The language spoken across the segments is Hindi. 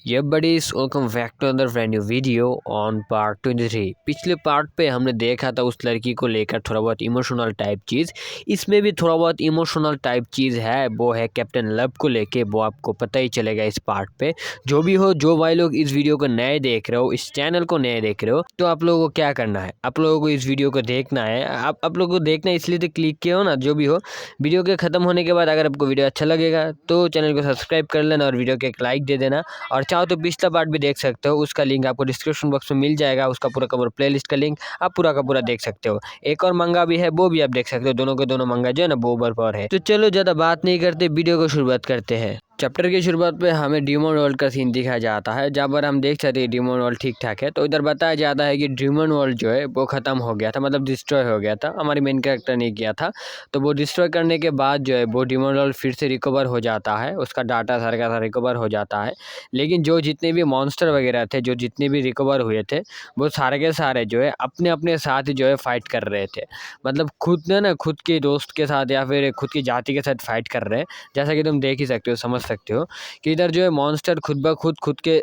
ये buddies welcome back to another brand new video on part 23। पिछले पार्ट पे हमने देखा था उस लड़की को लेकर थोड़ा बहुत इमोशनल टाइप चीज़। इसमें भी थोड़ा बहुत इमोशनल टाइप चीज़ है, वो है कैप्टन लव को लेके। वो आपको पता ही चलेगा इस पार्ट पे। जो भी हो, जो भाई लोग इस वीडियो को नए देख रहे हो, इस चैनल को नए देख रहे हो, तो आप लोगों को क्या करना है, आप लोगों को इस वीडियो को देखना है। आप लोगों को देखना है इसलिए तो क्लिक किया हो ना। जो भी हो, वीडियो के खत्म होने के बाद अगर आपको वीडियो अच्छा लगेगा तो चैनल को सब्सक्राइब कर लेना और वीडियो को एक लाइक दे देना। और चाहो तो पिछला पार्ट भी देख सकते हो, उसका लिंक आपको डिस्क्रिप्शन बॉक्स में मिल जाएगा। उसका पूरा का पूरा प्लेलिस्ट का लिंक आप पूरा का पूरा देख सकते हो। एक और मंगा भी है, वो भी आप देख सकते हो। दोनों के दोनों मंगा जो है ना, वो ओवर पावर है। तो चलो ज़्यादा बात नहीं करते, वीडियो को शुरुआत करते हैं। चैप्टर की शुरुआत पे हमें ड्रीमन वर्ल्ड का सीन दिखाया जाता है, जहाँ पर हम देख सकते हैं ड्रीमन वर्ल्ड ठीक ठाक है। तो इधर बताया जाता है कि ड्रीमन वर्ल्ड जो है वो ख़त्म हो गया था, मतलब डिस्ट्रॉय हो गया था। हमारी मेन कैरेक्टर ने किया था, तो वो डिस्ट्रॉय करने के बाद जो है वो ड्रीमन वर्ल्ड फिर से रिकवर हो जाता है, उसका डाटा सारा का सारा रिकवर हो जाता है। लेकिन जो जितने भी मॉन्स्टर वगैरह थे, जो जितने भी रिकवर हुए थे, वो सारे के सारे जो है अपने अपने साथ जो है फाइट कर रहे थे। मतलब खुद ने ना खुद के दोस्त के साथ या फिर खुद की जाति के साथ फाइट कर रहे हैं। जैसा कि तुम देख ही सकते हो, समझ सकते हो कि इधर जो है मॉन्स्टर खुद ब खुद के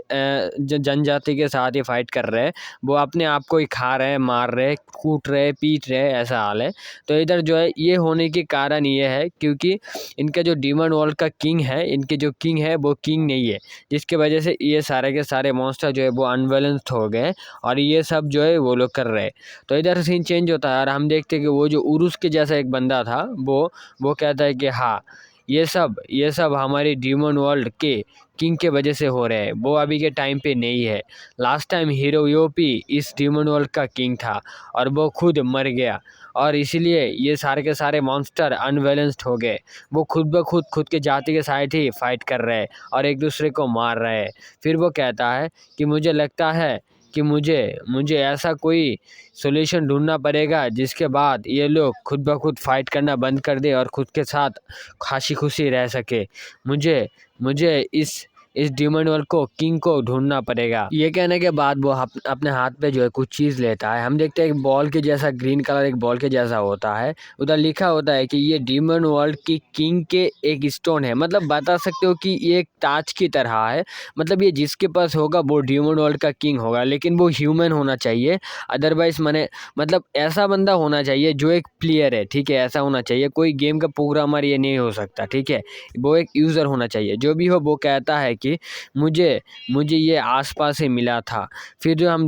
जनजाति के साथ ये फाइट कर रहे हैं। वो अपने आप को ही खा रहे हैं, मार रहे हैं, कूट रहे हैं, पीट रहे हैं, ऐसा हाल है। तो इधर जो है ये होने के कारण ये है क्योंकि इनका जो डीमन वर्ल्ड का किंग है, इनके जो किंग है वो किंग नहीं है, जिसकी वजह से ये सारे के सारे मॉन्स्टर जो है वो अनबैलेंस्ड हो गए और ये सब जो है वो लोग कर रहे हैं। तो इधर सीन चेंज होता है और हम देखते हैं कि वो जो उरुस के जैसा एक बंदा था, वो कहता है कि हाँ, ये सब हमारे डीमन वर्ल्ड के किंग के वजह से हो रहे हैं। वो अभी के टाइम पे नहीं है। लास्ट टाइम हीरो योपी इस डीमन वर्ल्ड का किंग था और वो खुद मर गया, और इसीलिए ये सारे के सारे मॉन्स्टर अनबैलेंस्ड हो गए। वो खुद ब खुद के जाति के साथ ही फाइट कर रहे हैं और एक दूसरे को मार रहे हैं। फिर वो कहता है कि मुझे लगता है कि मुझे मुझे ऐसा कोई सॉल्यूशन ढूंढना पड़ेगा जिसके बाद ये लोग खुद ब खुद फाइट करना बंद कर दे और खुद के साथ हंसी खुशी रह सके। मुझे मुझे इस डीमन वर्ल्ड को किंग को ढूंढना पड़ेगा। ये कहने के बाद वो अपने हाथ पे जो है कुछ चीज़ लेता है। हम देखते हैं एक बॉल के जैसा, ग्रीन कलर एक बॉल के जैसा होता है। उधर लिखा होता है कि ये डीमन वर्ल्ड की किंग के एक स्टोन है। मतलब बता सकते हो कि ये एक ताज की तरह है। मतलब ये जिसके पास होगा वो डीमन वर्ल्ड का किंग होगा, लेकिन वो ह्यूमन होना चाहिए। अदरवाइज मतलब ऐसा बंदा होना चाहिए जो एक प्लेयर है, ठीक है, ऐसा होना चाहिए। कोई गेम का प्रोग्रामर ये नहीं हो सकता, ठीक है, वो एक यूज़र होना चाहिए। जो भी हो, वो कहता है कि मुझे मुझे ये आसपास ही मिला था। फिर जो हमें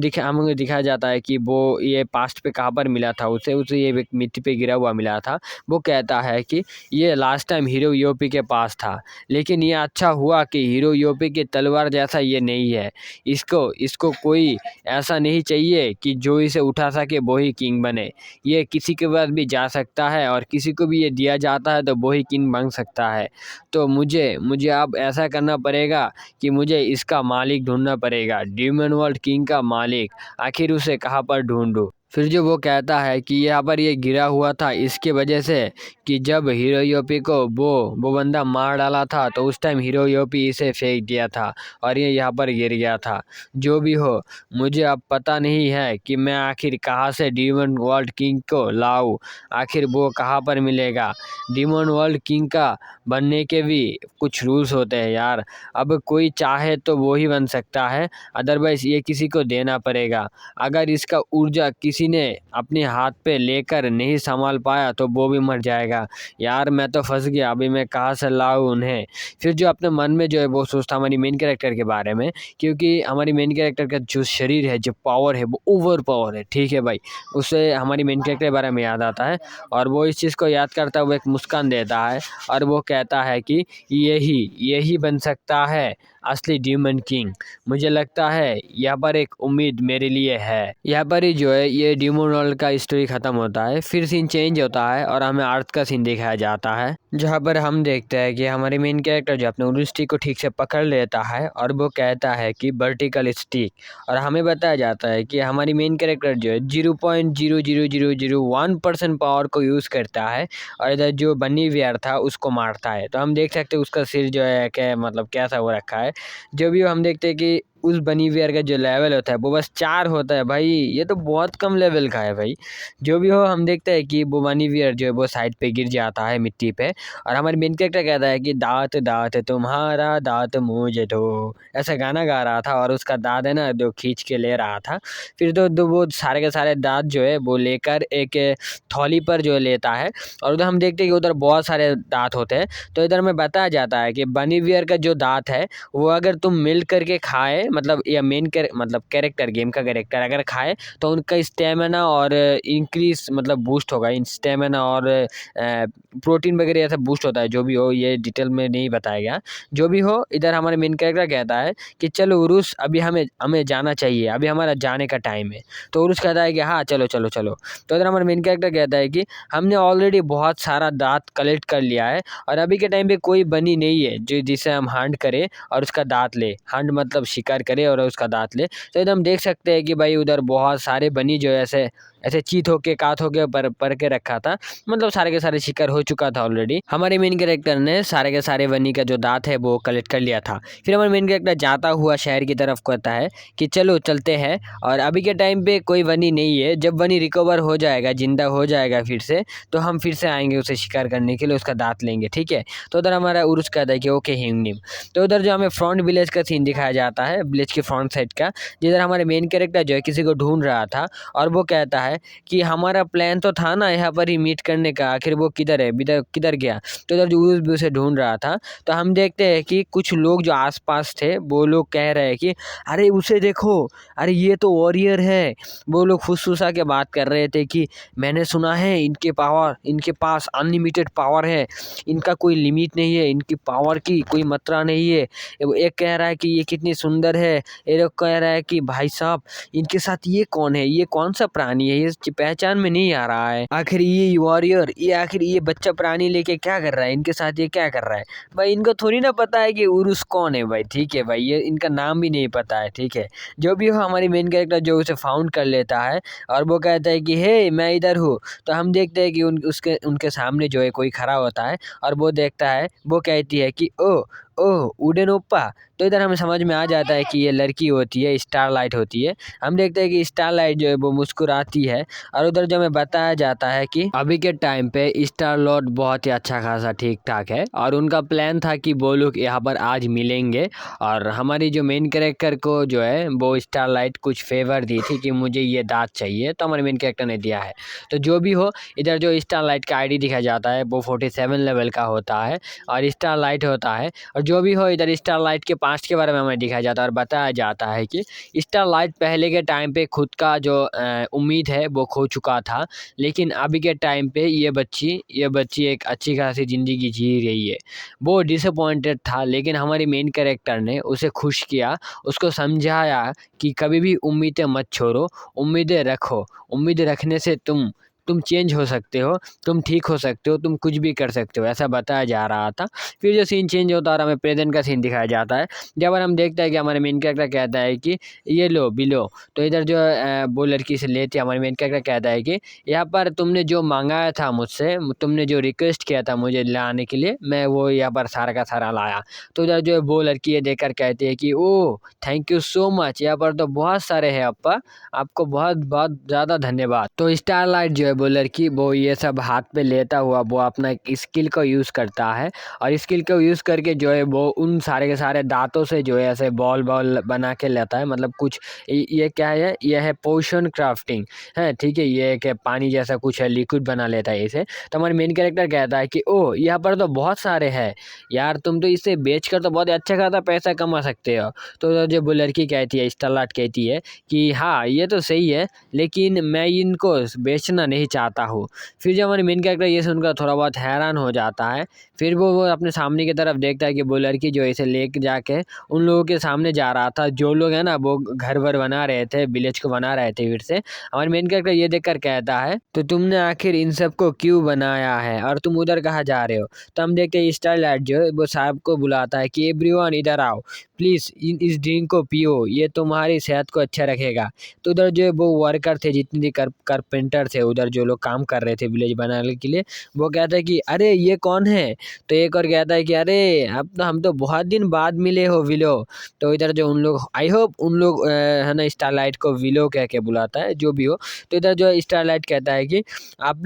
दिखाया जाता है कि वो ये पास्ट पे कहाँ पर मिला था, उसे ये एक मिट्टी पे गिरा हुआ मिला था। वो कहता है कि ये लास्ट टाइम हीरो योपी के पास था, लेकिन ये अच्छा हुआ कि हीरो योपी की तलवार जैसा ये नहीं है। इसको कोई ऐसा नहीं चाहिए कि जो इसे उठा सके वो ही किंग बने। ये किसी के पास भी जा सकता है और किसी को भी ये दिया जाता है तो वो ही किंग बन सकता है। तो मुझे मुझे अब ऐसा करना पड़ेगा कि मुझे इसका मालिक ढूंढना पड़ेगा, डीमन वर्ल्ड किंग का मालिक। आखिर उसे कहाँ पर ढूंढूं? फिर जो वो कहता है कि यहाँ पर ये गिरा हुआ था इसके वजह से कि जब हीरो योपी को वो बंदा मार डाला था तो उस टाइम हीरो योपी इसे फेंक दिया था और ये यहाँ पर गिर गया था। जो भी हो, मुझे अब पता नहीं है कि मैं आखिर कहाँ से डीमन वर्ल्ड किंग को लाऊं। आखिर वो कहाँ पर मिलेगा? डीमन वर्ल्ड किंग का बनने के भी कुछ रूल्स होते हैं यार। अब कोई चाहे तो वो ही बन सकता है, अदरवाइज ये किसी को देना पड़ेगा। अगर इसका ऊर्जा किसी ने अपने हाथ पे लेकर नहीं संभाल पाया तो वो भी मर जाएगा। यार मैं तो फंस गया, अभी मैं कहाँ से लाऊं उन्हें? फिर जो अपने मन में जो है वो सोचता हमारी मेन कैरेक्टर के बारे में, क्योंकि हमारी मेन कैरेक्टर का जो शरीर है, जो पावर है, वो ओवर पावर है, ठीक है भाई। उससे हमारी मेन कैरेक्टर के बारे में याद आता है और वो इस चीज़ को याद करता हुआ एक मुस्कान देता है और वो कहता है कि यही बन सकता है असली डीमन किंग। मुझे लगता है यहाँ पर एक उम्मीद मेरे लिए है। यहाँ पर ही जो है ये डीमन वर्ल्ड का स्टोरी खत्म होता है। फिर सीन चेंज होता है और हमें अर्थ का सीन दिखाया जाता है, जहाँ पर हम देखते हैं कि हमारी मेन कैरेक्टर जो अपने उरुस स्टिक को ठीक से पकड़ लेता है और वो कहता है कि वर्टिकल स्टिक। और हमें बताया जाता है कि हमारी मेन कैरेक्टर जो है 0.00001% पावर को यूज़ करता है और इधर जो बन्नी वियर था उसको मारता है। तो हम देख सकते हैं उसका सिर जो है क्या मतलब कैसा हो रखा है। जो भी हम देखते हैं कि उस बनी वेयर का जो लेवल होता है वो बस 4 होता है भाई। ये तो बहुत कम लेवल का है भाई। जो भी हो, हम देखते हैं कि वो बनी वेयर जो है वो साइड पे गिर जाता है मिट्टी पे, और हमारे मेन कैरेक्टर कहता है कि दांत दांत तुम्हारा दांत मुझे दो, ऐसा गाना गा रहा था, और उसका दांत है ना जो खींच के ले रहा था। फिर तो वो सारे के सारे दांत जो है वो लेकर एक थैली पर जो लेता है, और उधर हम देखते हैं कि उधर बहुत सारे दांत होते हैं। तो इधर में बताया जाता है कि बनी वेयर का जो दांत है वो अगर तुम मिल करके खाए, मतलब या मतलब कैरेक्टर, गेम का कैरेक्टर अगर खाए तो उनका स्टेमिना और इंक्रीज मतलब बूस्ट होगा, इन स्टेमिना और प्रोटीन वगैरह ऐसा बूस्ट होता है। जो भी हो, ये डिटेल में नहीं बताया गया। जो भी हो, इधर हमारे मेन कैरेक्टर कहता है कि चलो उरुस, अभी हमें हमें जाना चाहिए, अभी हमारा जाने का टाइम है। तो उरुस कहता है कि हाँ चलो चलो चलो। तो इधर हमारा मेन कैरेक्टर कहता है कि हमने ऑलरेडी बहुत सारा दांत कलेक्ट कर लिया है, और अभी के टाइम पे कोई बनी नहीं है जो जिसे हम हंट करें और उसका दांत ले। हंट मतलब शिकार करे और उसका दांत ले। तो एकदम देख सकते हैं कि भाई उधर बहुत सारे बनी जो ऐसे ऐसे चीत होके कात होके पर के रखा था, मतलब सारे के सारे शिकार हो चुका था ऑलरेडी। हमारे मेन कैरेक्टर ने सारे के सारे बनी का जो दांत है वो कलेक्ट कर लिया था। फिर हमारे मेन कैरेक्टर जाता हुआ शहर की तरफ कहता है कि चलो चलते हैं, और अभी के टाइम पे कोई बनी नहीं है, जब बनी रिकवर हो जाएगा, जिंदा हो जाएगा फिर से, तो हम फिर से आएंगे उसे शिकार करने के लिए, उसका दांत लेंगे, ठीक है। तो उधर हमारा उरुस कहता है कि ओके हिंगनिम। तो उधर जो हमें फ्रंट विलेज का सीन दिखाया जाता है, विलेज के फ्रंट साइड का, जिधर हमारे मेन कैरेक्टर जो है किसी को ढूंढ रहा था, और वो कहता है कि हमारा प्लान तो था ना यहाँ पर ही मीट करने का, आखिर वो किधर है, किधर गया। तो इधर जो उरुस भी उसे ढूंढ रहा था। तो हम देखते हैं कि कुछ लोग जो आसपास थे वो लोग कह रहे हैं कि अरे उसे देखो, अरे ये तो वॉरियर है। वो लोग फुसफुसा के बात कर रहे थे कि मैंने सुना है इनके पास अनलिमिटेड पावर है, इनका कोई लिमिट नहीं है, इनकी पावर की कोई मात्रा नहीं है। एक कह रहा है कि ये कितनी सुंदर है, एक कह रहा है कि भाई साहब इनके साथ ये कौन है, ये कौन सा प्राणी है, ये पहचान में नहीं आ रहा है। आखिर ये वॉरियर, ये आखिर ये बच्चा प्राणी लेके क्या कर रहा है, इनके साथ ये क्या कर रहा है। भाई इनको थोड़ी ना पता है कि उरुस कौन है भाई, ठीक है भाई, ये इनका नाम भी नहीं पता है, ठीक है। जो भी हो, हमारी मेन कैरेक्टर जो उसे फाउंड कर लेता है, और वो कहता है कि हे मैं इधर हूँ। तो हम देखते हैं कि उनके सामने जो है कोई खड़ा होता है, और वो देखता है, वो कहती है कि ओ ओह उडेन ओप्पा। तो इधर हमें समझ में आ जाता है कि ये लड़की होती है, स्टारलाइट होती है। हम देखते हैं कि स्टारलाइट जो है वो मुस्कुराती है, और उधर जो हमें बताया जाता है कि अभी के टाइम पे स्टार लॉर्ड बहुत ही अच्छा खासा ठीक ठाक है, और उनका प्लान था कि वो लोग यहाँ पर आज मिलेंगे, और हमारी जो मेन कैरेक्टर को जो है वो स्टारलाइट कुछ फेवर दी थी कि मुझे ये दांत चाहिए, तो हमारे मेन कैरेक्टर ने दिया है। तो जो भी हो, इधर जो स्टारलाइट का आईडी दिखाया जाता है वो 47 लेवल का होता है, और स्टारलाइट होता है। और जो भी हो, इधर स्टारलाइट के पास्ट के बारे में हमें दिखाया जाता है, और बताया जाता है कि स्टारलाइट पहले के टाइम पे खुद का जो उम्मीद है वो खो चुका था, लेकिन अभी के टाइम पे ये बच्ची एक अच्छी खासी ज़िंदगी जी रही है। वो डिसअपॉइंटेड था, लेकिन हमारी मेन कैरेक्टर ने उसे खुश किया, उसको समझाया कि कभी भी उम्मीदें मत छोड़ो, उम्मीदें रखो, उम्मीद रखने से तुम चेंज हो सकते हो, तुम ठीक हो सकते हो, तुम कुछ भी कर सकते हो, ऐसा बताया जा रहा था। फिर जो सीन चेंज होता है और हमें प्रेजेंट का सीन दिखाया जाता है, जब हम देखते हैं कि हमारे मेन कैरेक्टर कहता है कि ये लो बिलो। तो इधर जो वो लड़की से लेते हमारे मेन कैरेक्टर कहता है कि यहाँ पर तुमने जो मांगाया था मुझसे, तुमने जो रिक्वेस्ट किया था मुझे लाने के लिए, मैं वो यहाँ पर सारा का सारा लाया। तो इधर जो वो लड़की ये देखकर कहती है कि oh thank you so much, यहाँ पर तो बहुत सारे हैं अप्पा, आपको बहुत बहुत ज़्यादा धन्यवाद। तो स्टारलाइट जो है वो लड़की वो ये सब हाथ पे लेता हुआ वो अपना स्किल को यूज़ करता है, और स्किल को यूज़ करके जो है वो उन सारे के सारे दांतों से जो है ऐसे बॉल बना के लेता है। मतलब कुछ ये क्या है, ये है पोशन क्राफ्टिंग है, ठीक है। ये एक पानी जैसा कुछ है, लिक्विड बना लेता है इसे। तो हमारे मेन कैरेक्टर कहता है कि ओह यहाँ पर तो बहुत सारे हैं यार, तुम तो इसे बेच कर तो बहुत अच्छा खासा पैसा कमा सकते हो। तो जो वो लड़की कहती है, स्टारलाइट कहती है कि हाँ ये तो सही है, लेकिन मैं इनको बेचना नहीं चाहता हूँ। फिर जब हमारे मेन कैरेक्टर ये सुनकर थोड़ा बहुत हैरान हो जाता है, फिर वो अपने सामने की तरफ देखता है कि वो लड़की जो इसे लेके जाके उन लोगों के सामने जा रहा था, जो लोग है ना वो घर वर बना रहे थे, विलेज को बना रहे थे। फिर से हमारे मेन कैरेक्टर ये देखकर कहता है तो तुमने आखिर इन सबको क्यों बनाया है, और तुम उधर कहाँ जा रहे हो। तो हम देखते हैं स्टारलाइट जो है वो साहब को बुलाता है कि एवरीवन इधर आओ। प्लीज़ इस ड्रिंक को पियो, ये तुम्हारी सेहत को अच्छा रखेगा। तो उधर जो है वो वर्कर थे, जितने भी कारपेंटर थे उधर, जो लोग काम कर रहे थे विलेज बनाने के लिए, वो कहता है कि अरे ये कौन है? तो एक और कहता है कि अरे अब तो हम तो बहुत दिन बाद मिले हो विलो। तो इधर जो उन लोग, आई होप उन लोग है ना, स्टारलाइट को विलो कह के बुलाता है, जो भी हो। तो इधर जो स्टारलाइट कहता है कि आप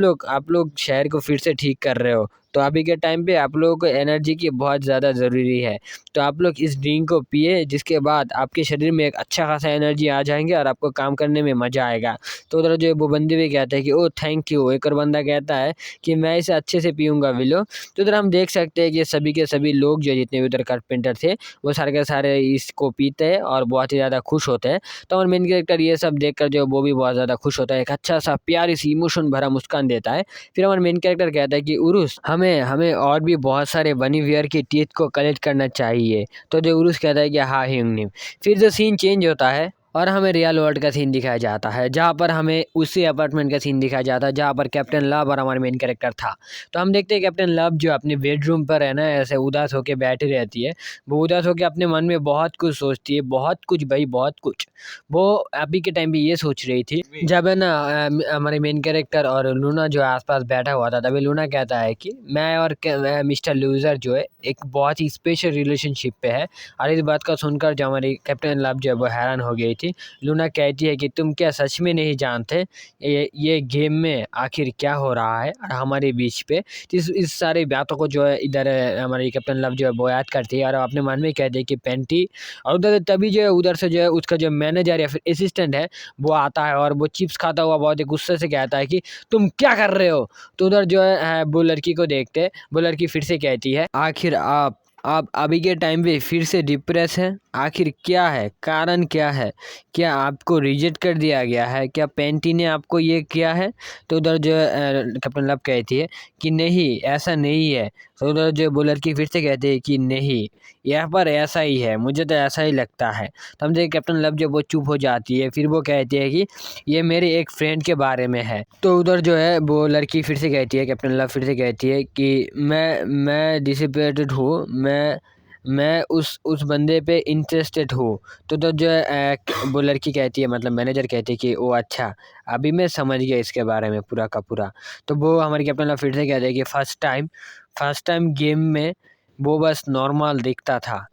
लोग शहर को फिर से ठीक कर रहे हो, तो अभी के टाइम पे आप लोगों को एनर्जी की बहुत ज़्यादा ज़रूरी है। तो आप लोग इस ड्रिंक को पिए, जिसके बाद आपके शरीर में एक अच्छा खासा एनर्जी आ जाएँगे और आपको काम करने में मज़ा आएगा। तो उधर जो है वो बंदे भी कहते हैं कि ओह थैंक यू। एक और बंदा कहता है कि मैं इसे अच्छे से पीऊँगा विलो। तो उधर हम देख सकते हैं कि सभी के सभी लोग जो जितने भी उधर कारपेंटर थे, वो सारे के सारे इसको पीते हैं और बहुत ही ज़्यादा खुश होते हैं। तो हमारा मेन कैरेक्टर ये सब देखकर जो है वो भी बहुत ज़्यादा खुश होता है, एक अच्छा-सा प्यारी-सी इमोशन भरा मुस्कान देता है। फिर हमारा मेन कैरेक्टर कहता है कि उरुस, हमें हमें और भी बहुत सारे बनी वियर की टीथ को कलेक्ट करना चाहिए। तो जो उरुस कहता है कि हाँ ह्यूंगनिम। फिर जो सीन चेंज होता है और हमें रियल वर्ल्ड का सीन दिखाया जाता है, जहाँ पर हमें उसी अपार्टमेंट का सीन दिखाया जाता है जहाँ पर कैप्टन लव और हमारे मेन कैरेक्टर था। तो हम देखते हैं कैप्टन लव जो अपने बेडरूम पर है ना, ऐसे उदास होकर बैठी रहती है। वो उदास होकर अपने मन में बहुत कुछ सोचती है, बहुत कुछ भाई, बहुत कुछ। वो अभी के टाइम पे ये सोच रही थी, जब है ना हमारे मेन कैरेक्टर और लूना जो है आसपास बैठा हुआ था, तभी लूना कहता है कि मैं और मिस्टर लूजर जो है एक बहुत ही स्पेशल रिलेशनशिप पे है। और इस बात को सुनकर जो हमारी कैप्टन लव जो है वो हैरान हो गई थी। लूना कहती है कि तुम क्या सच में नहीं जानते ये गेम में आखिर क्या हो रहा है हमारे बीच पे? तो इस सारी बातों को जो है इधर हमारी कैप्टन लव जो है वो याद करती है और अपने मन में कहती है कि पेंटी। और उधर तभी जो है उधर से जो है उसका जो मैनेजर या फिर असिस्टेंट है, वो आता है और वो चिप्स खाता हुआ बहुत ही गुस्से से कहता है कि तुम क्या कर रहे हो? तो उधर जो है वो लड़की को देखते, वो लड़की फिर से कहती है, आखिर आप अभी के टाइम पे फिर से डिप्रेस हैं? आखिर क्या है, कारण क्या है? क्या आपको रिजेक्ट कर दिया गया है? क्या पेंटी ने आपको ये किया है? तो उधर जो कैप्टन लव कहती है कि नहीं, ऐसा नहीं है। तो उधर जो वो लड़की फिर से कहती है कि नहीं, यहाँ पर ऐसा ही है, मुझे तो ऐसा ही लगता है। तो हम देखिए कैप्टन लव जब वो चुप हो जाती है, फिर वो कहती है कि ये मेरे एक फ्रेंड के बारे में है। तो उधर जो है वो लड़की फिर से कहती है, कैप्टन लव फिर से कहती है कि मैं डिसिपेटेड हूँ, मैं उस बंदे पे इंटरेस्टेड हूँ। तो जो है वो लड़की कहती है, मतलब मैनेजर कहती है कि ओ अच्छा, अभी मैं समझ गया इसके बारे में पूरा का पूरा। तो वो हमारे कैप्टन लव फिर से कहते हैं कि फर्स्ट टाइम गेम में वो बस नॉर्मल दिखता था।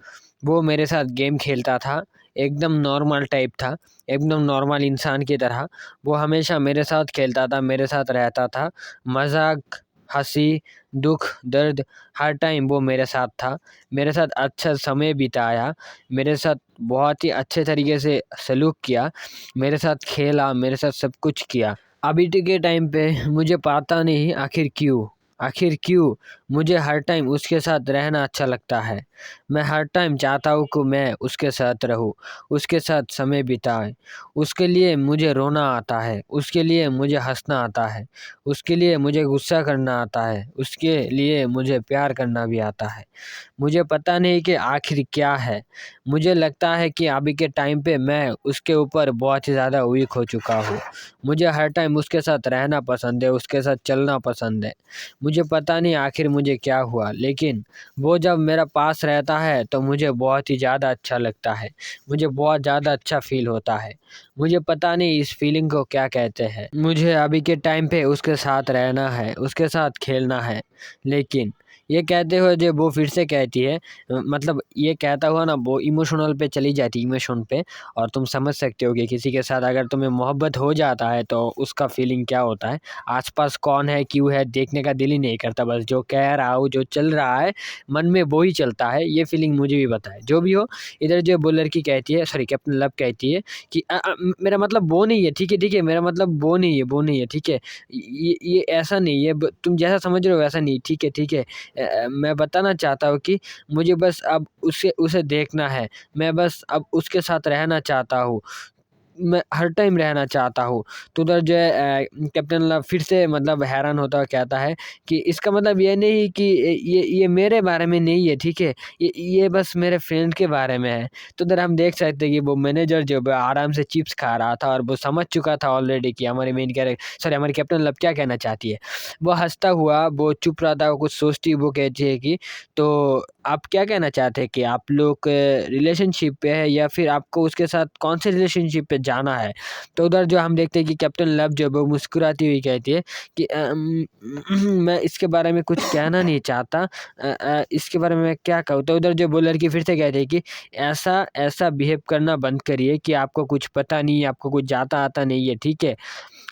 वो मेरे साथ गेम खेलता था, एकदम नॉर्मल टाइप था, एकदम नॉर्मल इंसान की तरह। वो हमेशा मेरे साथ खेलता था, मेरे साथ रहता था। मज़ाक, हँसी, दुःख, दर्द, हर टाइम वो मेरे साथ था। मेरे साथ अच्छा समय बिताया, मेरे साथ बहुत ही अच्छे तरीके से सलूक किया, मेरे साथ खेला, मेरे साथ सब कुछ किया। अभी के टाइम पे मुझे पता नहीं आखिर क्यों मुझे हर टाइम उसके साथ रहना अच्छा लगता है। मैं हर टाइम चाहता हूँ कि मैं उसके साथ रहूँ, उसके साथ समय बिताएँ। उसके लिए मुझे रोना आता है, उसके लिए मुझे हँसना आता है, उसके लिए मुझे गुस्सा करना आता है, उसके लिए मुझे प्यार करना भी आता है। मुझे पता नहीं कि आखिर क्या है। मुझे लगता है कि अभी के टाइम पे मैं उसके ऊपर बहुत ही ज़्यादा वीक हो चुका हूँ। मुझे हर टाइम उसके साथ रहना पसंद है, उसके साथ चलना पसंद है। मुझे पता नहीं आखिर मुझे क्या हुआ, लेकिन वो जब मेरा पास रहता है तो मुझे बहुत ही ज़्यादा अच्छा लगता है। मुझे बहुत ज़्यादा अच्छा फ़ील होता है। मुझे पता नहीं इस फ़ीलिंग को क्या कहते हैं। मुझे अभी के टाइम पे उसके साथ रहना है, उसके साथ खेलना है। लेकिन ये कहते हुए जो वो फिर से कहती है, मतलब ये कहता हुआ ना वो इमोशनल पे चली जाती है, इमोशन पे। और तुम समझ सकते हो कि किसी के साथ अगर तुम्हें मोहब्बत हो जाता है तो उसका फ़ीलिंग क्या होता है। आस-पास कौन है, क्यों है, देखने का दिल ही नहीं करता, बस जो कह रहा हो, जो चल रहा है, मन में वो ही चलता है। ये फ़ीलिंग मुझे भी पता है। जो भी हो, इधर जो वो लड़की कहती है, सॉरी कैप्टन लव कहती है कि मेरा मतलब वो नहीं है, ठीक है, मेरा मतलब वो नहीं है, ठीक है। ये ऐसा नहीं है, ब तुम जैसा समझ रहे हो वैसा नहीं, ठीक है। मैं बताना चाहता हूँ कि मुझे बस अब उसे देखना है। मैं बस अब उसके साथ रहना चाहता हूँ। मैं हर टाइम रहना चाहता हूँ। तो उधर जो है कैप्टन लव फिर से मतलब हैरान होता हुआ कहता है कि इसका मतलब ये नहीं कि ये मेरे बारे में नहीं है, ठीक है? ये बस मेरे फ्रेंड के बारे में है। तो उधर हम देख सकते हैं कि वो मैनेजर जो है आराम से चिप्स खा रहा था और वो समझ चुका था ऑलरेडी कि हमारी कैप्टन लव क्या कहना चाहती है। वो हँसता हुआ, वो चुप रहा था, वो कुछ सोचती वो कहती है कि तो आप क्या कहना चाहते हैं कि आप लोग रिलेशनशिप पे है या फिर आपको उसके साथ कौन से रिलेशनशिप पे जाना है? तो उधर जो हम देखते हैं कि कैप्टन लव जो है वो मुस्कुराती हुई कहती है कि मैं इसके बारे में कुछ कहना नहीं चाहता, इसके बारे में मैं क्या कहूँ? तो उधर जो वो लड़की फिर से कहती है कि ऐसा ऐसा बिहेव करना बंद करिए कि आपको कुछ पता नहीं है, आपको कुछ आता नहीं है, ठीक है?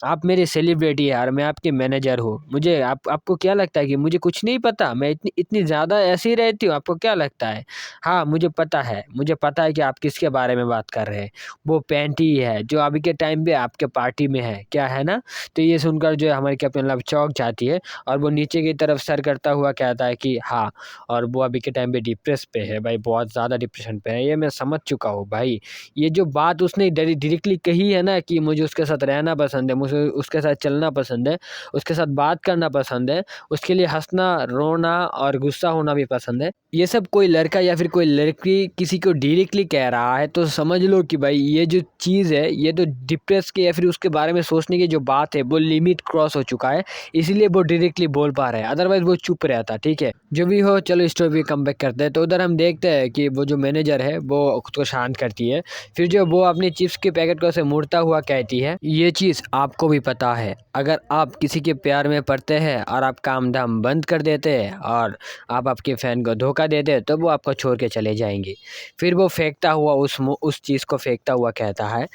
आप मेरे सेलिब्रिटी हैं यार, मैं आपके मैनेजर हूँ। मुझे आपको क्या लगता है कि मुझे कुछ नहीं पता? मैं इतनी इतनी ज़्यादा ऐसी रहती हूँ, आपको क्या लगता है? हाँ, मुझे पता है कि आप किसके बारे में बात कर रहे हैं। वो पैंटी है, जो अभी के टाइम पे आपके पार्टी में है, क्या है ना? तो ये सुनकर जो है हमारी कैप्टन लव चौंक जाती है और वो नीचे की तरफ सर करता हुआ कहता है कि हाँ, और वो अभी के टाइम पे डिप्रेस पे है भाई, बहुत ज़्यादा डिप्रेशन पे है। ये मैं समझ चुका हूँ भाई। ये जो बात उसने डायरेक्टली कही है ना कि मुझे उसके साथ रहना पसंद है, मुझे उसके साथ चलना पसंद है, उसके साथ बात करना पसंद है, उसके लिए हँसना, रोना और गुस्सा होना भी पसंद है। ये सब कोई लड़का या फिर कोई लड़की किसी को डायरेक्टली कह रहा है तो समझ लो कि भाई ये जो चीज़ है, ये तो डिप्रेस के या फिर उसके बारे में सोचने की जो बात है वो लिमिट क्रॉस हो चुका है, इसलिए वो डायरेक्टली बोल पा रहा है, अदरवाइज़ वो चुप रहता, ठीक है? जो भी हो चलो स्टोरी कम बैक करते हैं। तो उधर हम देखते हैं कि वो जो मैनेजर है वो खुद को शांत करती है। फिर जो वो अपनी चिप्स के पैकेट को ऐसे मुड़ता हुआ कहती है, ये चीज़ आपको भी पता है, अगर आप किसी के प्यार में पड़ते हैं और आप काम धाम बंद कर देते हैं और आप आपके फ़ैन को धोखा देते हैं तो वो आपको छोड़ के चले जाएंगे। फिर वो फेंकता हुआ उस चीज़ को फेंकता हुआ कहता है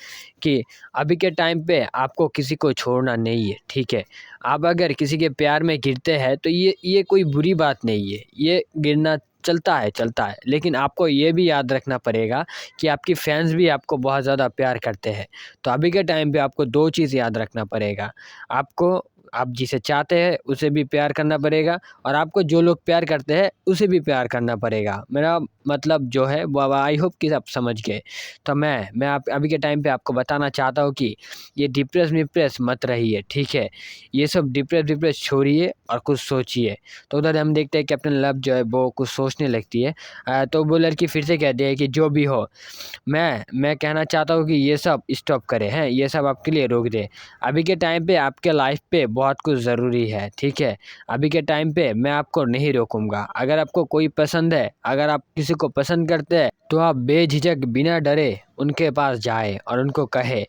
कि अभी के टाइम पे आपको किसी को छोड़ना नहीं है, ठीक है? आप अगर किसी के प्यार में गिरते हैं तो ये कोई बुरी बात नहीं है, ये गिरना चलता है, लेकिन आपको ये भी याद रखना पड़ेगा कि आपकी फैंस भी आपको बहुत ज़्यादा प्यार करते हैं। तो अभी के टाइम पे आपको 2 चीज़ याद रखना पड़ेगा। आपको आप जिसे चाहते हैं उसे भी प्यार करना पड़ेगा और आपको जो लोग प्यार करते हैं उसे भी प्यार करना पड़ेगा। मेरा मतलब जो है वो आई होप कि आप समझ गए। तो मैं आप अभी के टाइम पे आपको बताना चाहता हूँ कि ये डिप्रेस मत रहिए, ठीक है? ये सब डिप्रेस छोड़िए और कुछ सोचिए। तो उधर हम देखते हैं कैप्टन लव जो है वो कुछ सोचने लगती है। तो वो लड़की फिर से कहती है कि जो भी हो, मैं कहना चाहता हूँ कि ये सब स्टॉप करें, हैं? ये सब आपके लिए रोक दें। अभी के टाइम पे आपके लाइफ पे बहुत कुछ ज़रूरी है, ठीक है? अभी के टाइम पे मैं आपको नहीं रोकूँगा। अगर आपको कोई पसंद है, अगर आप किसी को पसंद करते हैं, तो आप बेझिझक बिना डरे उनके पास जाएँ और उनको कहें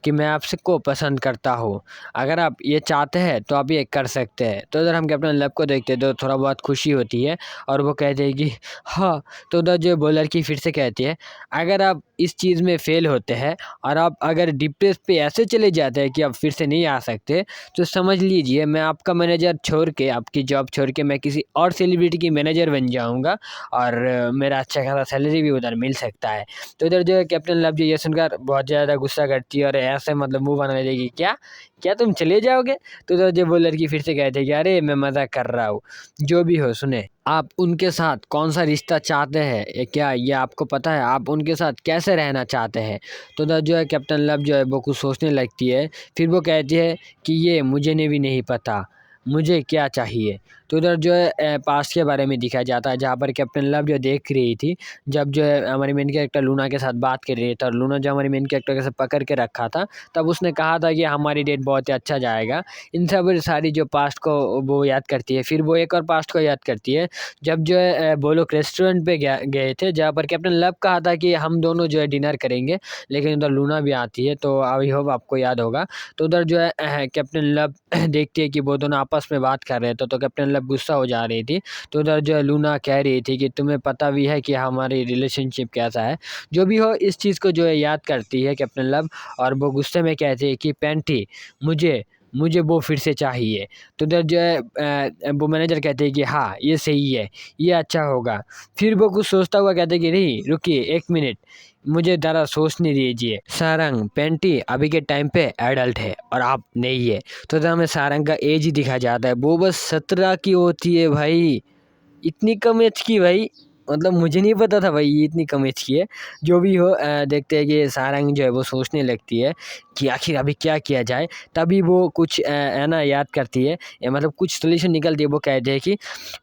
कि मैं आपको पसंद करता हूँ। अगर आप ये चाहते हैं तो आप ये कर सकते हैं। तो उधर हम कैप्टन लव को देखते हैं तो थोड़ा बहुत खुशी होती है और वो कहते हैं कि हाँ। तो उधर जो वो लड़की फिर से कहती है, अगर आप इस चीज़ में फ़ेल होते हैं और आप अगर डिप्रेस पे ऐसे चले जाते हैं कि आप फिर से नहीं आ सकते, तो समझ लीजिए मैं आपका मैनेजर छोड़ के, आपकी जॉब छोड़ के मैं किसी और सेलिब्रिटी की मैनेजर बन जाऊँगा और मेरा अच्छा खासा सैलरी भी उधर मिल सकता है। तो इधर जो है कैप्टन लव जी ये सुनकर बहुत ज़्यादा गुस्सा करती है और ऐसे मतलब मुँह बना देगी, क्या? क्या तुम चले जाओगे? तो इधर जो वो लड़की फिर से कहती है कि अरे मैं मज़ाक कर रहा हूँ। जो भी हो सुने, आप उनके साथ कौन-सा रिश्ता चाहते हैं? क्या ये आपको पता है? आप उनके साथ कैसे रहना चाहते हैं? तो उधर जो है कैप्टन लव जो है वो कुछ सोचने लगती है। फिर वो कहती है कि ये मुझे ने भी नहीं पता, मुझे क्या चाहिए? तो उधर जो है पास्ट के बारे में दिखाया जाता है, जहाँ पर कैप्टन लव जो देख रही थी, जब जो है हमारी मेन कैरेक्टर लूना के साथ बात कर रही थी और लूना जो हमारी मेन कैरेक्टर के साथ पकड़ के रखा था, तब उसने कहा था कि हमारी डेट बहुत ही अच्छा जाएगा। इन सब सारी जो पास्ट को वो याद करती है। फिर वो एक और पास्ट को याद करती है, जब जो है वो लोग रेस्टोरेंट पे गए थे, जहाँ पर कैप्टन लव कहा था कि हम दोनों जो है डिनर करेंगे, लेकिन उधर लूना भी आती है, तो आई होप आपको याद होगा। तो उधर जो है कैप्टन लव देखती है कि वो दोनों आपस में बात कर रहे थे, तो कैप्टन लव गुस्सा हो जा रही थी। तो उधर जो है लूना कह रही थी कि तुम्हें पता भी है कि हमारी रिलेशनशिप कैसा है। जो भी हो इस चीज़ को जो है याद करती है कैप्टन लव और वो गुस्से में कहती है कि पैंटी मुझे मुझे वो फिर से चाहिए। तो उधर जो है वो मैनेजर कहते हैं कि हाँ, ये सही है, ये अच्छा होगा। फिर वो कुछ सोचता हुआ कहते हैं कि नहीं रुकिए 1 मिनट, मुझे ज़रा सोचने दीजिए। सारंग, पैंटी अभी के टाइम पे एडल्ट है और आप नहीं है। तो हमें सारंग का एज ही दिखा जाता है, वो बस 17 की होती है भाई। इतनी कम एज की भाई, मतलब मुझे नहीं पता था भाई ये इतनी कम एज की है। जो भी हो देखते हैं कि सारंग जो है वो सोचने लगती है कि आखिर अभी क्या किया जाए। तभी वो कुछ है ना याद करती है, मतलब कुछ सोल्यूशन निकलती है। वो कहते हैं कि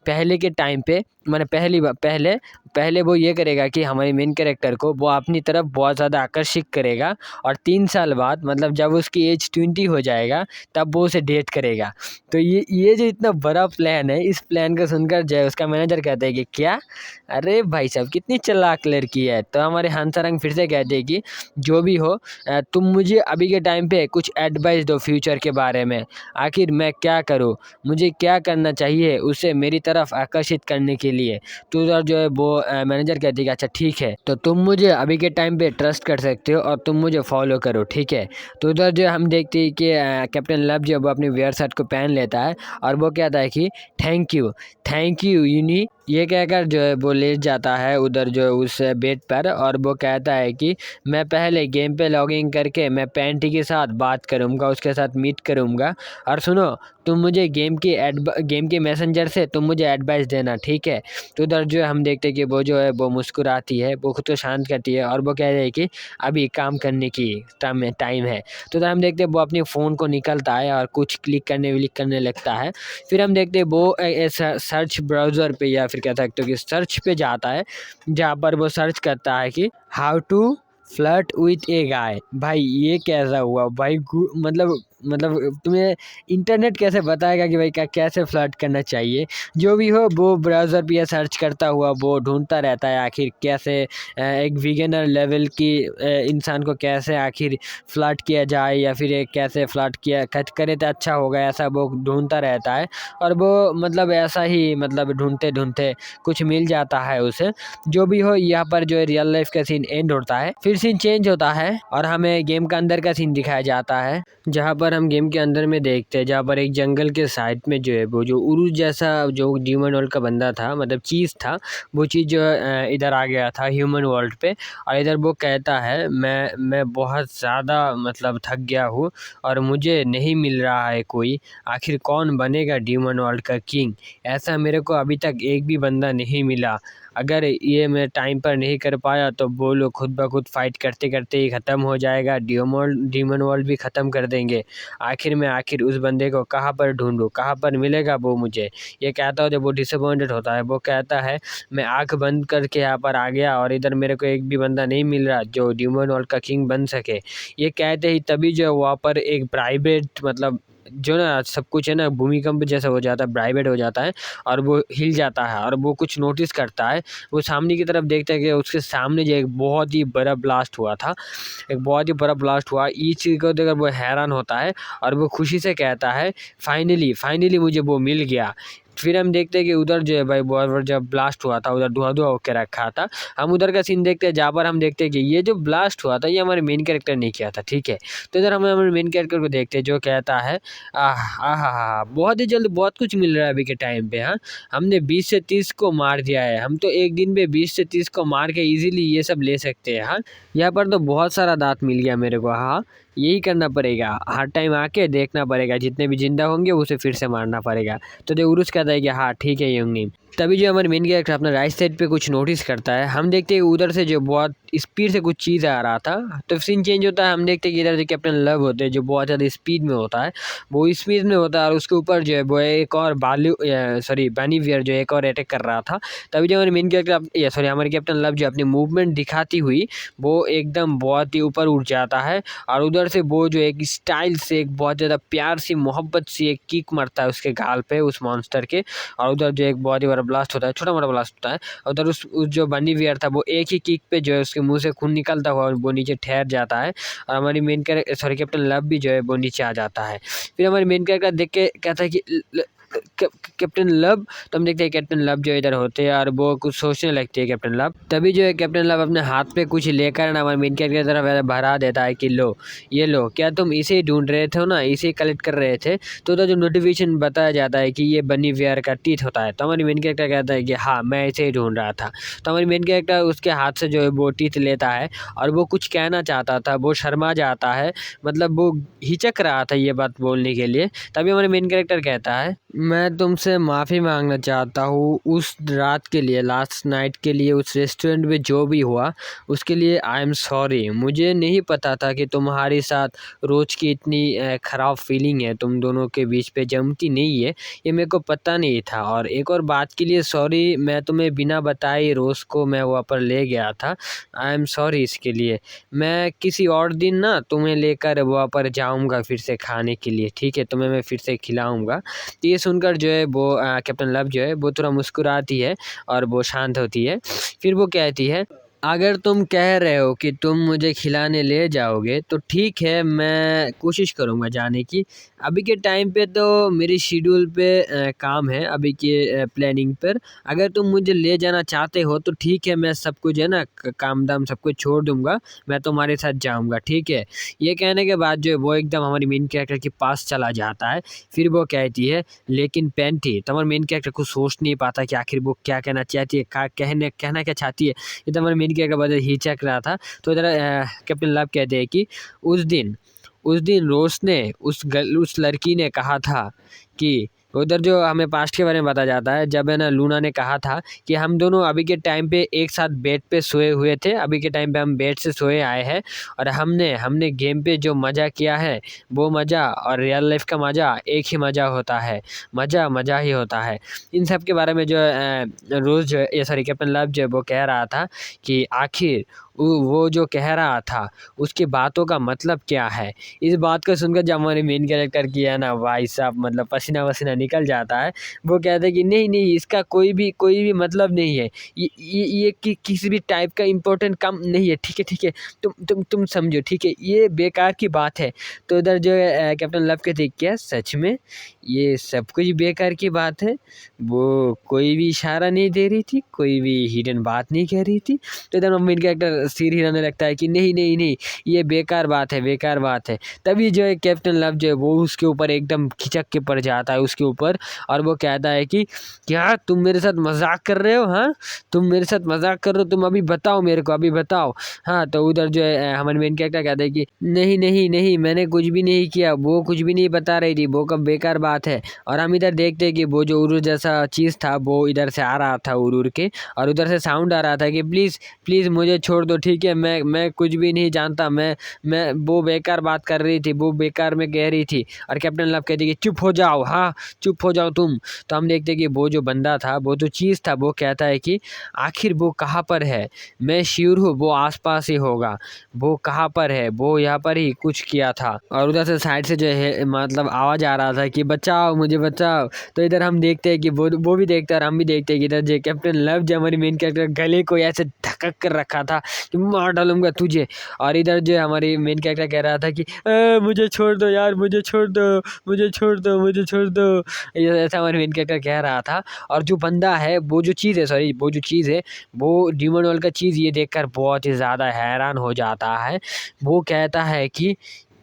पहले के टाइम पे मैंने पहले पहले वो ये करेगा कि हमारे मेन कैरेक्टर को वो अपनी तरफ बहुत ज़्यादा आकर्षित करेगा, और 3 साल बाद मतलब जब उसकी एज 20 हो जाएगा तब वो उसे डेट करेगा। तो ये जो इतना बड़ा प्लान है, इस प्लान को सुनकर जो है उसका मैनेजर कहता है कि क्या, अरे भाई साहब कितनी चालाक लड़की है। तो हमारे हंसरांग फिर से कहते हैं कि जो भी हो, तुम मुझे अभी के टाइम पे कुछ एडवाइस दो फ्यूचर के बारे में। आखिर मैं क्या करूँ, मुझे क्या करना चाहिए उसे मेरी तरफ आकर्षित करने के लिए। तो उधर जो है वो मैनेजर कहती है कि अच्छा ठीक है, तो तुम मुझे अभी के टाइम पे ट्रस्ट कर सकते हो और तुम मुझे फॉलो करो, ठीक है। तो उधर जो हम देखते हैं कि कैप्टन लब जो है वो अपनी वेयर शर्ट को पहन लेता है, और वो कहता है कि थैंक यू यूनी। ये कहकर जो है वो लेट जाता है उधर जो उस बेड पर, और वो कहता है कि मैं पहले गेम पे लॉगिन करके मैं पैंटी के साथ बात करूँगा, उसके साथ मीट करूँगा। और सुनो, तुम मुझे गेम के मैसेंजर से तुम मुझे एडवाइस देना, ठीक है। तो उधर जो है हम देखते हैं कि वो जो है वो मुस्कुराती है, वो खुद को शांत करती है, और वो कह रही है कि अभी काम करने की टाइम है। तो उधर हम देखते हैं वो अपने फ़ोन को निकलता है और कुछ क्लिक करने लगता है। फिर हम देखते हैं वो सर्च ब्राउज़र पे, या फिर कह सकते हो कि सर्च पे जाता है, जहाँ पर वो सर्च करता है कि हाउ टू फ्लर्ट विथ ए गाय। भाई ये कैसा हुआ भाई, मतलब तुम्हें इंटरनेट कैसे बताएगा कि भाई कैसे फ्लर्ट करना चाहिए। जो भी हो, वो ब्राउज़र पे ये सर्च करता हुआ वो ढूंढता रहता है आखिर कैसे एक बिगिनर लेवल की इंसान को कैसे आखिर फ्लर्ट किया जाए, या फिर कैसे फ्लर्ट किया करे तो अच्छा होगा, ऐसा वो ढूंढता रहता है। और वो मतलब ऐसा ही मतलब ढूंढते ढूंढते कुछ मिल जाता है उसे। जो भी हो, यहाँ पर जो है रियल लाइफ का सीन एंड होता है, फिर सीन चेंज होता है और हमें गेम का अंदर का सीन दिखाया जाता है, जहाँ पर हम गेम के अंदर में देखते हैं, जहाँ पर एक जंगल के साइड में जो है वो जो उरुस जैसा जो ह्यूमन वर्ल्ड का बंदा था, मतलब चीज़ था, वो चीज़ जो है इधर आ गया था ह्यूमन वर्ल्ड पे। और इधर वो कहता है मैं बहुत ज़्यादा मतलब थक गया हूँ और मुझे नहीं मिल रहा है कोई, आखिर कौन बनेगा ह्यूमन वर्ल्ड का किंग। ऐसा मेरे को अभी तक एक भी बंदा नहीं मिला। अगर ये मैं टाइम पर नहीं कर पाया तो वो लोग खुद ब खुद फाइट करते करते ही ख़त्म हो जाएगा, डीमन वर्ल्ड भी ख़त्म कर देंगे। आखिर उस बंदे को कहाँ पर ढूंढूं, कहाँ पर मिलेगा वो मुझे। ये कहता है, जब वो डिसअपॉइंटेड होता है वो कहता है मैं आँख बंद करके यहाँ पर आ गया और इधर मेरे को एक भी बंदा नहीं मिल रहा जो डीमन वर्ल्ड का किंग बन सके। ये कहते ही तभी जो है वहाँ पर एक प्राइवेट मतलब जो ना सब कुछ है ना भूमिकंप जैसा हो जाता है, वाइब्रेट हो जाता है और वो हिल जाता है, और वो कुछ नोटिस करता है। वो सामने की तरफ देखता है कि उसके सामने जो एक बहुत ही बड़ा ब्लास्ट हुआ था, एक बहुत ही बड़ा ब्लास्ट हुआ। इस चीज़ को देखकर वो हैरान होता है और वो खुशी से कहता है फाइनली मुझे वो मिल गया। फिर हम देखते हैं कि उधर जो है भाई बहुत बड़ा जब ब्लास्ट हुआ था उधर धुआं होकर रखा था। हम उधर का सीन देखते हैं जहाँ पर हम देखते हैं कि ये जो ब्लास्ट हुआ था ये हमारे मेन कैरेक्टर ने किया था, ठीक है। तो इधर हम हमारे मेन कैरेक्टर को देखते हैं जो कहता है आहा बहुत ही जल्द बहुत कुछ मिल रहा है अभी के टाइम पे। हाँ, हमने 20 से 30 को मार दिया है, हम तो एक दिन में 20 से 30 को मार के इजीली ये सब ले सकते हैं। हाँ, यहाँ पर तो बहुत सारा दांत मिल गया मेरे को। हाँ, यही करना पड़ेगा, हर टाइम आके देखना पड़ेगा, जितने भी जिंदा होंगे उसे फिर से मारना पड़ेगा। तो जो उरुस कहता है कि हाँ ठीक है यंगनी। तभी जो हमारे मेन कैरेक्टर अपना राइट साइड पे कुछ नोटिस करता है। हम देखते हैं उधर से जो बहुत स्पीड से कुछ चीज़ आ रहा था, तो सीन चेंज होता है। हम देखते हैं कि इधर से कैप्टन लव होते हैं जो बहुत ज़्यादा स्पीड में होता है, वो स्पीड में होता है और उसके ऊपर जो है वो एक और बानीवियर जो एक और अटैक कर रहा था। तभी जो हमारे मेन कैरेक्टर हमारे कैप्टन लव जो अपनी मूवमेंट दिखाती हुई वो एकदम बहुत ही ऊपर उठ जाता है, और उधर से वो जो एक स्टाइल से एक बहुत ज़्यादा प्यार सी मोहब्बत सी एक किक मारता है उसके गाल पे उस मॉन्स्टर के, और उधर जो एक बहुत ही बड़ा ब्लास्ट होता है, छोटा मोटा ब्लास्ट होता है। उधर उस जो बनीवियर था वो एक ही किक पे जो है उसके मुंह से खून निकलता हुआ वो नीचे ठहर जाता है, और हमारी कैप्टन लव भी जो है वो नीचे आ जाता है। फिर हमारी मेन कैरेक्टर देख के कहता है कि कैप्टन लव। तो हम देखते हैं कैप्टन लव जो इधर होते हैं और वो कुछ सोचने लगती है कैप्टन लव। तभी जो है कैप्टन लव अपने हाथ पे कुछ लेकर हमारे मेन कैरेक्टर की तरफ भरा देता है कि लो ये लो, क्या तुम इसे ही ढूंढ रहे थे ना, इसे कलेक्ट कर रहे थे। तो जो नोटिफिकेशन बताया जाता है कि ये बनी वेयर का टीथ होता है, तो हमारी मेन कैरेक्टर कहता है कि हाँ मैं इसे ही ढूंढ रहा था। तो हमारी मेन कैरेक्टर उसके हाथ से जो है वो टीथ लेता है और वो कुछ कहना चाहता था, वो शर्मा जाता है, मतलब वो हिचक रहा था ये बात बोलने के लिए। तभी हमारे मेन कैरेक्टर कहता है मैं तुमसे माफ़ी मांगना चाहता हूँ उस रात के लिए, लास्ट नाइट के लिए, उस रेस्टोरेंट में जो भी हुआ उसके लिए आई एम सॉरी। मुझे नहीं पता था कि तुम्हारे साथ रोज़ की इतनी ख़राब फीलिंग है, तुम दोनों के बीच पे जमती नहीं है, ये मेरे को पता नहीं था। और एक और बात के लिए सॉरी, मैं तुम्हें बिना बताए रोज़ को मैं वहाँ पर ले गया था। आई एम सॉरी इसके लिए। मैं किसी और दिन ना तुम्हें लेकर वहाँ पर जाऊँगा फिर से खाने के लिए, ठीक है? तुम्हें मैं फिर से खिलाऊँगा। तो ये सुनकर जो है वो कैप्टन लव जो है वो थोड़ा मुस्कुराती है और वो शांत होती है। फिर वो कहती है, अगर तुम कह रहे हो कि तुम मुझे खिलाने ले जाओगे तो ठीक है, मैं कोशिश करूँगा जाने की। अभी के टाइम पे तो मेरी शेड्यूल पे काम है, अभी के प्लानिंग पर। अगर तुम मुझे ले जाना चाहते हो तो ठीक है, मैं सब कुछ है ना काम धाम सब कुछ छोड़ दूँगा, मैं तुम्हारे साथ जाऊँगा, ठीक है? ये कहने के बाद जो है वो एकदम हमारी मेन कैरेक्टर के पास चला जाता है। फिर वो कहती है, लेकिन पैंटी, तो हमारा मेन कैरेक्टर कुछ सोच नहीं पाता कि आखिर वो क्या कहना चाहती है, कहना क्या चाहती है। ये तो हमारे मेन कैरेक्टर के वजह हिचक रहा था। तो इधर कैप्टन लव कहते हैं कि उस दिन रोज ने उस लड़की ने कहा था कि उधर जो हमें पास्ट के बारे में बताया जाता है, जब है ना लूना ने कहा था कि हम दोनों अभी के टाइम पे एक साथ बेड पे सोए हुए थे, अभी के टाइम पे हम बेड से सोए आए हैं और हमने गेम पे जो मज़ा किया है वो मज़ा और रियल लाइफ का मज़ा एक ही मज़ा होता है, मज़ा ही होता है। इन सब के बारे में जो रोज़ जो है, ये सॉरी कैप्टन लव जो है वो कह रहा था कि आखिर वो जो कह रहा था उसकी बातों का मतलब क्या है। इस बात को सुनकर जब हमारे मेन कैरेक्टर की है ना भाई साहब मतलब पसीना निकल जाता है। वो कहते हैं कि नहीं इसका कोई भी मतलब नहीं है, ये किसी भी टाइप का इम्पोर्टेंट काम नहीं है, ठीक है, तुम समझो, ठीक है, ये बेकार की बात है। तो इधर जो है कैप्टन लव कहते क्या सच में ये सब कुछ बेकार की बात है? वो कोई भी इशारा नहीं दे रही थी, कोई भी हिडन बात नहीं कह रही थी। तो इधर मेन कैरेक्टर सिर हिलाने लगता है कि नहीं ये बेकार बात है। तभी जो है कैप्टन लव जो है वो उसके ऊपर एकदम खिंचक के पड़ जाता है उसके ऊपर और वो कहता है कि क्या तुम मेरे साथ मजाक कर रहे हो? हाँ, तुम मेरे साथ मजाक कर रहे हो? तुम अभी बताओ मेरे को, अभी बताओ। हाँ, तो उधर जो है हमारे मेन कैरेक्टर कहता है कि नहीं मैंने कुछ भी नहीं किया, वो कुछ भी नहीं बता रही थी, वो कब बेकार बात है। और हम इधर देखते हैं कि वो जो उरुर जैसा चीज़ था वो इधर से आ रहा था उरुर के, और उधर से साउंड आ रहा था कि प्लीज़ मुझे छोड़ दो, ठीक है, मैं कुछ भी नहीं जानता, मैं वो बेकार बात कर रही थी, वो बेकार में कह रही थी। और कैप्टन लव कहती कि चुप हो जाओ, हाँ चुप हो जाओ तुम। तो हम देखते कि वो जो बंदा था, वो जो चीज़ था, वो कहता है कि आखिर वो कहाँ पर है? मैं श्योर हूँ वो आसपास ही होगा, वो कहाँ पर है? वो यहाँ पर ही कुछ किया था। और उधर से साइड से जो है मतलब आवाज़ आ रहा था कि बचाओ मुझे बचाओ। तो इधर हम देखते हैं कि वो भी देखता है और हम भी देखते हैं कि इधर जो कैप्टन लव जो हमारी मेन कैरेक्टर गले को ऐसे ढक कर रखा था कि मार डालूंगा तुझे। और इधर जो हमारी मेन कैरेक्टर कह रहा था कि मुझे छोड़ दो यार, मुझे छोड़ दो, ऐसा हमारे मेन कैरेक्टर कह रहा था। और जो बंदा है, वो जो चीज़ है वो डीमन वर्ल्ड का चीज़ ये देखकर बहुत ही ज़्यादा हैरान हो जाता है। वो कहता है कि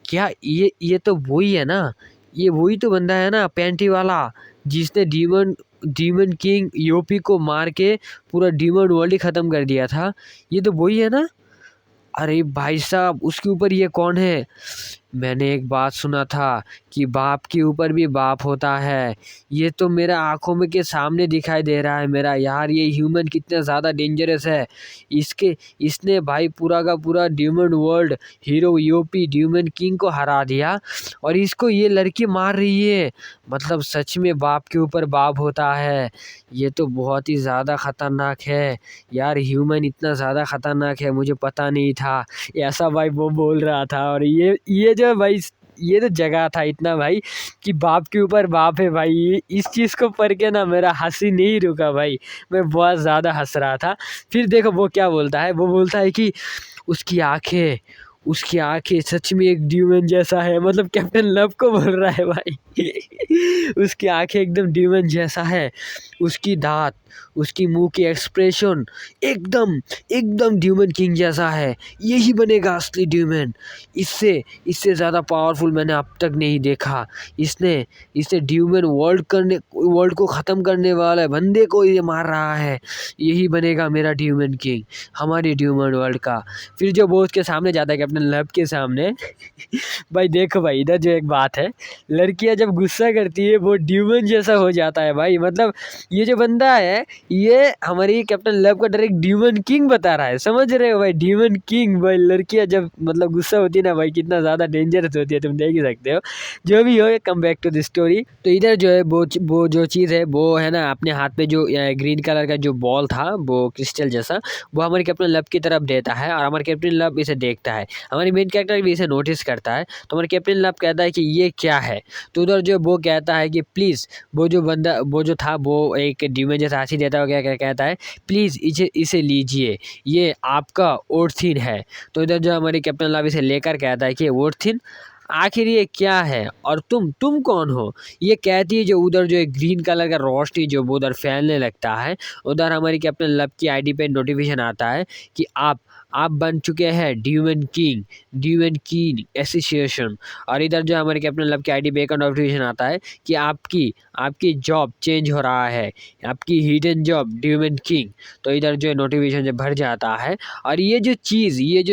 क्या ये तो वही है ना, ये वही तो बंदा है ना पैंटी वाला, जिसने डीमन किंग यूपी को मार के पूरा डीमन वर्ल्ड ही ख़त्म कर दिया था। ये तो वही है ना? अरे भाई साहब, उसके ऊपर ये कौन है? मैंने एक बात सुना था कि बाप के ऊपर भी बाप होता है। ये तो मेरा आंखों में के सामने दिखाई दे रहा है मेरा यार, ये ह्यूमन कितना ज़्यादा डेंजरस है। इसने भाई पूरा का पूरा ड्यूमन वर्ल्ड हीरो यूपी ड्यूमन किंग को हरा दिया और इसको ये लड़की मार रही है। मतलब सच में बाप के ऊपर बाप होता है। ये तो बहुत ही ज़्यादा ख़तरनाक है यार, ह्यूमन इतना ज़्यादा ख़तरनाक है, मुझे पता नहीं था। ऐसा भाई वो बोल रहा था। और ये जो भाई ये तो जगह था इतना भाई कि बाप के ऊपर बाप है भाई। इस चीज़ को पढ़ के ना मेरा हंसी नहीं रुका भाई, मैं बहुत ज़्यादा हंस रहा था। फिर देखो वो क्या बोलता है, वो बोलता है कि उसकी आंखें सच में एक ड्यूमन जैसा है। मतलब कैप्टन लव को बोल रहा है भाई उसकी आंखें एकदम ड्यूमन जैसा है, उसकी दांत, उसकी मुंह की एक्सप्रेशन एकदम ड्यूमन किंग जैसा है। यही बनेगा असली ड्यूमन। इससे ज़्यादा पावरफुल मैंने अब तक नहीं देखा। इसने ड्यूमन वर्ल्ड को ख़त्म करने वाले बंदे को ये मार रहा है। यही बनेगा मेरा ड्यूमन किंग, हमारे ड्यूमन वर्ल्ड का। फिर जो वो उसके सामने जाता है कैप्टन लव के सामने भाई देखो भाई, इधर जो एक बात है, लड़कियां जब गुस्सा करती है वो ड्यूमन जैसा हो जाता है भाई। मतलब ये जो बंदा है ये हमारी कैप्टन लव का डायरेक्ट ड्यूमन किंग बता रहा है, समझ रहे हो भाई। ड्यूमन किंग भाई, लड़कियां जब मतलब गुस्सा होती है ना भाई कितना ज़्यादा डेंजरस होती है, तुम देख ही सकते हो। जो भी हो, come back to the story. तो इधर जो है वो जो चीज़ है वो है ना, अपने हाथ पे जो ग्रीन कलर का जो बॉल था वो क्रिस्टल जैसा, वो हमारे कैप्टन लव की तरफ देता है और हमारे कैप्टन लव इसे देखता है। हमारी मेन कैरेक्टर भी इसे नोटिस करता है। तो हमारे कैप्टन लव कहता है कि ये क्या है। तो उधर जो वो कहता है कि प्लीज़, वो जो बंदा वो जो था वो एक ड्यूमन जैसा हंसी देता है, क्या कहता है, प्लीज़ इसे लीजिए, ये आपका ओर्थिन है। तो इधर जो हमारी कैप्टन लव इसे लेकर कहता है कि ओर्थिन आखिर ये क्या है और तुम कौन हो। ये कहती है, जो उधर जो एक ग्रीन कलर का रोशनी जो वो उधर फैलने लगता है। उधर हमारी कैप्टन लव की आईडी पे नोटिफिकेशन आता है कि आप बन चुके हैं ड्यूमन किंग एसोसिएशन। और इधर जो हमारे कैप्टन लव की आईडी पे एक नोटिफिकेशन आता है कि आपकी जॉब चेंज हो रहा है, आपकी हिडन जॉब ड्यूमन किंग। तो इधर जो नोटिफिकेशन जब भर जाता है, और ये जो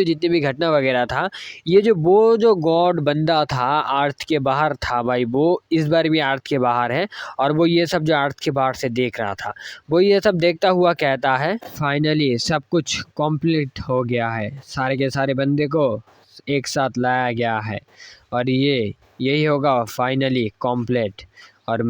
जितनी भी घटना वगैरह था, ये जो वो जो गॉड बंदा था अर्थ के बाहर था भाई, वो इस बार भी अर्थ के बाहर है। और वो ये सब जो अर्थ के बाहर से देख रहा था, वो ये सब देखता हुआ कहता है फाइनली सब कुछ कंप्लीट हो गया है, सारे के सारे बंदे को एक साथ लाया गया है और यही होगा फाइनली कंप्लीट। और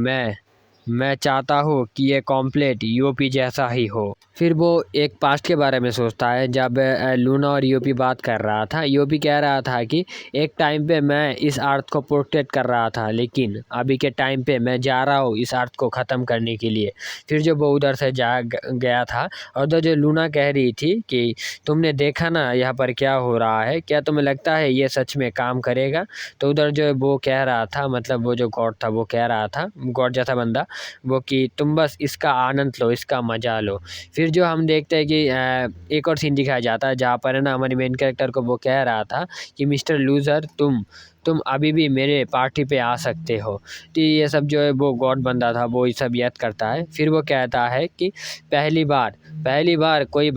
मैं चाहता हूँ कि ये कंप्लीट यूपी जैसा ही हो। फिर वो एक पास्ट के बारे में सोचता है, जब लूना और यूपी बात कर रहा था। यूपी कह रहा था कि एक टाइम पे मैं इस अर्थ को प्रोटेक्ट कर रहा था, लेकिन अभी के टाइम पे मैं जा रहा हूँ इस अर्थ को ख़त्म करने के लिए। फिर जो वो उधर से गया था, और उधर जो लूना कह रही थी कि तुमने देखा ना यहाँ पर क्या हो रहा है, क्या तुम्हें लगता है ये सच में काम करेगा। तो उधर जो वो कह रहा था, मतलब वो जो गॉड था वो कह रहा था, गॉड जैसा बंदा वो, कि तुम बस इसका आनंद लो, इसका मज़ा लो। फिर जो हम देखते हैं कि एक और सीन दिखाया जाता है जहाँ पर है ना हमारी मेन कैरेक्टर को वो कह रहा था कि मिस्टर लूज़र तुम अभी भी मेरे पार्टी पे आ सकते हो। तो ये सब जो है वो गॉड बंदा था वो ये सब याद करता है। फिर वो कहता है कि पहली बार कोई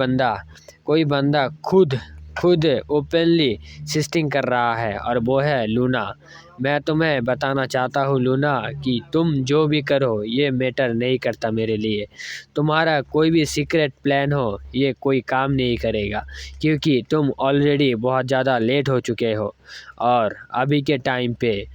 बंदा खुद ओपनली सिस्टिंग कर रहा है, और वो है लूना। मैं तुम्हें बताना चाहता हूँ लूना कि तुम जो भी करो ये मैटर नहीं करता मेरे लिए। तुम्हारा कोई भी सीक्रेट प्लान हो ये कोई काम नहीं करेगा, क्योंकि तुम ऑलरेडी बहुत ज़्यादा लेट हो चुके हो। और अभी के टाइम पे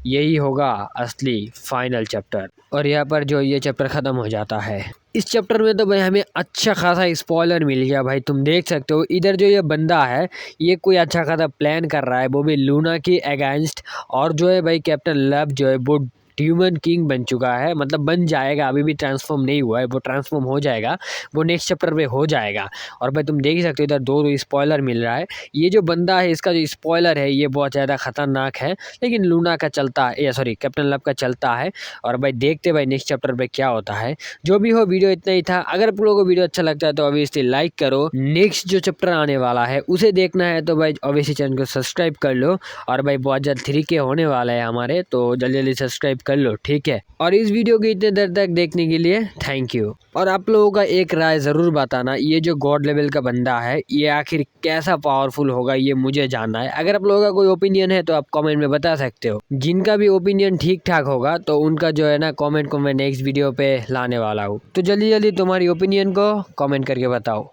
यही होगा असली फाइनल चैप्टर। और यहाँ पर जो ये चैप्टर ख़त्म हो जाता है। इस चैप्टर में तो भाई हमें अच्छा खासा स्पॉइलर मिल गया भाई, तुम देख सकते हो। इधर जो ये बंदा है ये कोई अच्छा खासा प्लान कर रहा है, वो भी लूना के अगेंस्ट। और जो है भाई कैप्टन लव जो है वो ड्यूमन किंग बन चुका है, मतलब बन जाएगा, अभी भी ट्रांसफॉर्म नहीं हुआ है, वो ट्रांसफॉर्म हो जाएगा, वो नेक्स्ट चैप्टर में हो जाएगा। और भाई तुम देख ही सकते हो इधर दो स्पॉइलर मिल रहा है। ये जो बंदा है इसका जो स्पॉइलर है ये बहुत ज़्यादा खतरनाक है, लेकिन लूना का चलता है, सॉरी कैप्टन लव का चलता है। और भाई देखते भाई नेक्स्ट चैप्टर पे क्या होता है। जो भी हो वीडियो इतना ही था। अगर आप लोगों को वीडियो अच्छा लगता है तो ऑब्वियसली लाइक करो। नेक्स्ट जो चैप्टर आने वाला है उसे देखना है तो भाई ऑब्वियसली चैनल को सब्सक्राइब कर लो। और भाई बहुत जल्द 3K होने वाला है हमारे, तो जल्दी जल्दी सब्सक्राइब कर लो, ठीक है। और इस वीडियो को इतने देर तक देखने के लिए थैंक यू। और आप लोगों का एक राय ज़रूर बताना, ये जो गॉड लेवल का बंदा है ये आखिर कैसा पावरफुल होगा, ये मुझे जानना है। अगर आप लोगों का कोई ओपिनियन है तो आप कमेंट में बता सकते हो। जिनका भी ओपिनियन ठीक ठाक होगा तो उनका जो है ना कमेंट को मैं नेक्स्ट वीडियो पे लाने वाला हूँ। तो जल्दी जल्दी तुम्हारी ओपिनियन को कमेंट करके बताओ।